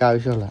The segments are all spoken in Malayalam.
ആവശ്യമുള്ള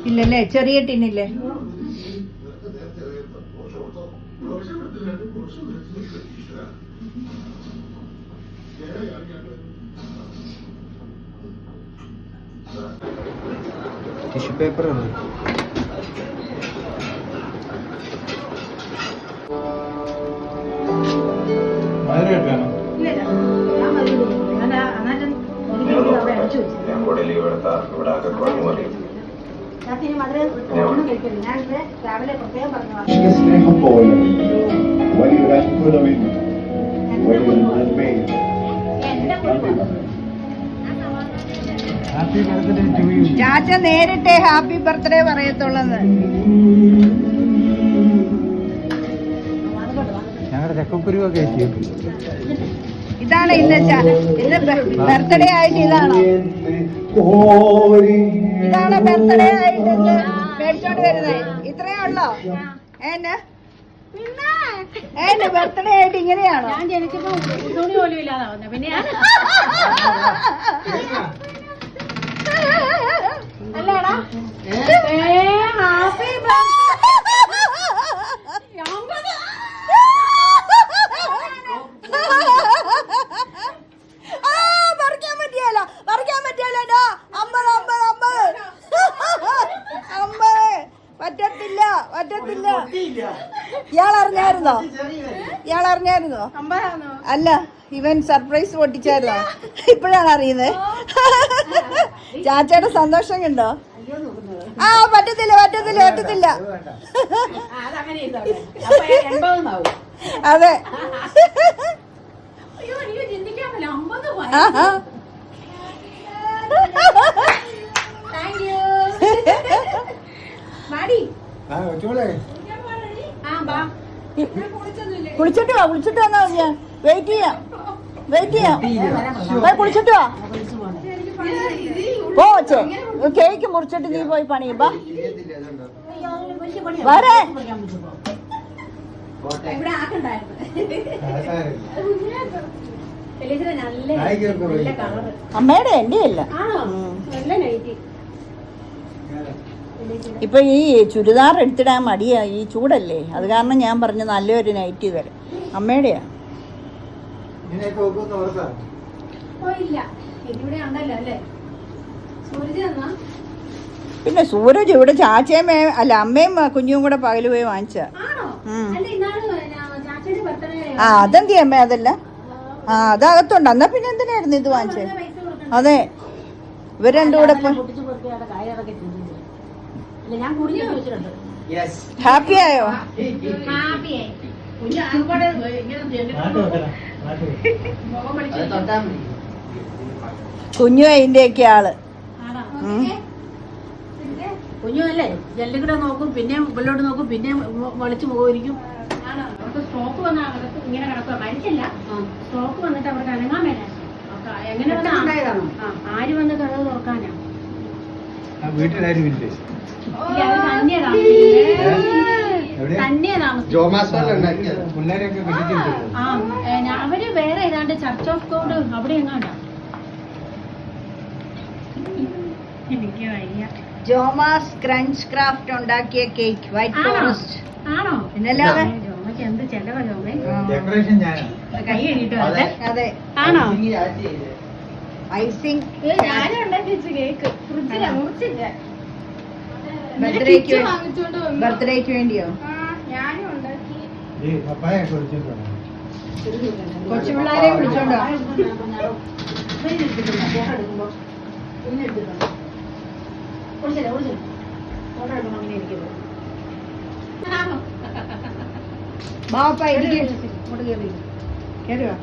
ഇല്ലല്ലേ, ചെറിയ ടിന്നില്ലേ? ടിഷ്യൂ പേപ്പർ ആണ്. സ്നേഹം പോലെ വലിയൊരു അത്ഭുതം ചാച്ച നേരിട്ടേ ഹാപ്പി ബർത്ത്ഡേ പറയത്തുള്ളത്. ഞങ്ങളുടെ ചക്കക്കുരുവൊക്കെ എത്തിയിട്ടുണ്ട്. ഇതാണ് ഇന്ന് ബർത്ത്ഡേ ആയിട്ട് ഇതാണോ? ഇതാണ് ബർത്ത്ഡേ ആയിട്ട് മേടിച്ചോണ്ട് വരുന്നത്. ഇത്രയേ ഉള്ളോ? എന്റെ ബർത്ത്ഡേ ആയിട്ട് ഇങ്ങനെയാണോ? ഞാൻ ജനിച്ചപ്പോ തുണി പോലും ഇല്ലാതെ വന്നത്. പിന്നെ അല്ലേടാ ഹാപ്പി പറിക്കാൻ പറ്റിയല്ലോ. 50 പറ്റത്തില്ല. ഇയാളറിഞ്ഞായിരുന്നോ? അല്ല, ഇവൻ സർപ്രൈസ് പൊട്ടിച്ചായിരുന്നോ? ഇപ്പോഴാണ് അറിയുന്നത്. ചാച്ചയുടെ സന്തോഷം കണ്ടോ? പറ്റത്തില്ല. അതെ. കുളിച്ചിട്ട് വന്നാ ഞാൻ വെയിറ്റ് ചെയ്യാം. കുളിച്ചിട്ട് വാ. കേക്ക് മുറിച്ചിട്ട് നീ പോയി പണിയും. വരാൻ അമ്മയുടെ എന്റെ അല്ല. ഇപ്പൊ ഈ ചുരിദാർ എടുത്തിടാൻ മടിയാ, ഈ ചൂടല്ലേ. അത് കാരണം ഞാൻ പറഞ്ഞു നല്ലൊരു നൈറ്റി തരാം. അമ്മയുടെയാ. പിന്നെ സൂരജ് ഇവിടെ ചാച്ചയും അല്ല അമ്മയും കുഞ്ഞും കൂടെ പകല് പോയി വാങ്ങിച്ച. അതെന്തി അമ്മ? അതല്ല, അതകത്തുണ്ട്. എന്നാ പിന്നെ എന്തിനായിരുന്നു ഇത് വാങ്ങിച്ചത്? അതെ, ഇവർ രണ്ടും കൂടെ ഹാപ്പി ആയോ? കുഞ്ഞു അതിന്റെയൊക്കെ ആള്. കുഞ്ഞുമല്ലേ, ജനലിൽ കൂടെ നോക്കും, പിന്നെ ഉള്ളിലോട്ട് നോക്കും, പിന്നെ വലിച്ചു പോയിരിക്കും. സ്ട്രോക്ക് വന്ന അവർക്ക് ഇങ്ങനെ കിടക്കുക. മരിച്ചില്ല, സ്ട്രോക്ക് വന്നിട്ട് അവർക്ക് അനങ്ങാൻ മേല. എങ്ങനെ ആര് വന്ന് കഥ തുറക്കാനാ? തന്നെയാ താമസിക്കുന്നത്. പിള്ളേരെയൊക്കെ കെട്ടിച്ചിട്ടുണ്ട്. അവര് വേറെ ഏതാണ്ട് ചർച്ച് ഓഫ് ഗോഡ് അവിടെ എങ്ങാണ്ടാ. എനിക്ക് വയ്യ. ജോമാസ് ക്രഞ്ച് ക്രാഫ്റ്റ് ഉണ്ടാക്കിയ കേക്ക് വൈറ്റ് ഫോറസ്റ്റ് ആണോ? പിന്നല്ലാതെ ജോമയ്ക്ക് എന്ത് ചെലവാ ജോമേ. ഡെക്കറേഷൻ ഞാനാ. കൈ കഴുകിട്ട് വരട്ടെ. അതെ ആണോ? ഐസിങ് ഞാനും ഉണ്ടാക്കി വെച്ച കേക്ക് ഫ്രിഡ്ജിലാ, മുറിച്ചില്ല. ബർത്ത്ഡേക്ക് വേണ്ടിയോ? ഞാനും ഉണ്ടാക്കി. ഈ പപ്പായ കുറിച്ചിട്ട് കൊച്ചു പിള്ളേരെ വിളിച്ചോണ്ടോ? ബാപ്പ കേറുവാ.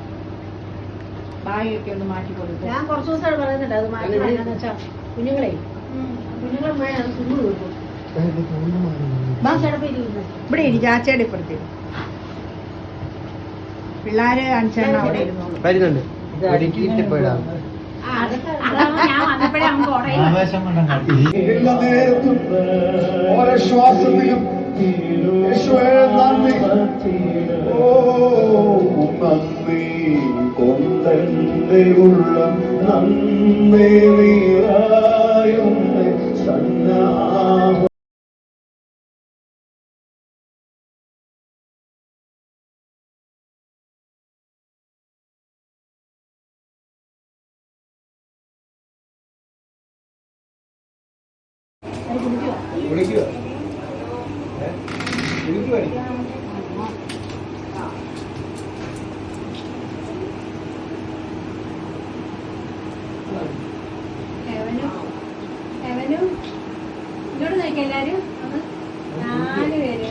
ബാഗൊക്കെ ഒന്ന് മാറ്റി കൊടുക്കും. ഞാൻ കുറച്ച് ദിവസമായിട്ട് പറയുന്നുണ്ട് അത് മാറ്റി പറയാന്ന് വെച്ചാ കുഞ്ഞുങ്ങളെ പോയാൽ അത് തുമ്പ് കൊടുക്കും. ഇവിടെ ഇരി, ചാച്ചയുടെ ഇപ്പുറത്ത് പിള്ളേര് അഞ്ചെണ്ണം അവിടെ ഇരുന്നോളൂ. വരുന്നുണ്ട്. പോയിടാം. അതാണ് ഞാൻ വന്നപ്പോഴേ നമുക്ക് ഉടയും. ആവേശം കൊണ്ടാണ്. എല്ലാ നേരത്തും ഓരോ ശ്വാസത്തിലും യേശുവേ നന്ദി. ഓ നന്ദി കൊണ്ടെന്റെ ഉള്ളം നന്ദി വീരായുണ്ട് സന്നാഹം. വിളിക്കുവോ? വിളിക്കുവോ? ഇങ്ങോട്ട് നോക്കിയ എല്ലാരും 4 പേര്.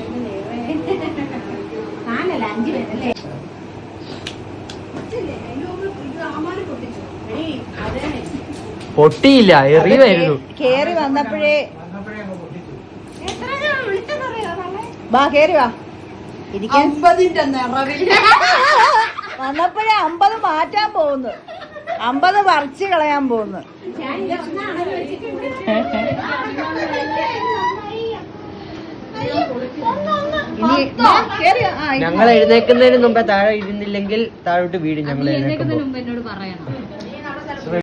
4 അല്ല 5 പേരല്ലേ? പൊട്ടിയില്ല, എറിയുമായിരുന്നു. കേറി വന്നപ്പോഴേ എത്ര വിളിച്ചെന്നറിയോ? ബാ കേറി വാ ഇരിക്കാൻ. വന്നപ്പോഴേ 50 മാറ്റാൻ പോകുന്നു, 50 പറിച്ച് കളയാൻ പോകുന്നു. ഞാൻ ഇതൊന്നാണ് വെച്ചിട്ടുണ്ട്. ഇനി ബാ, കേറി വാ. ഞങ്ങൾ എഴുന്നേക്കുന്നതിന് മുമ്പേ താഴെ ഇരുന്നില്ലെങ്കിൽ താഴോട്ട് വീടും. ഞങ്ങൾ എഴുന്നേക്കുമ്പോ എന്നോട് പറയണം.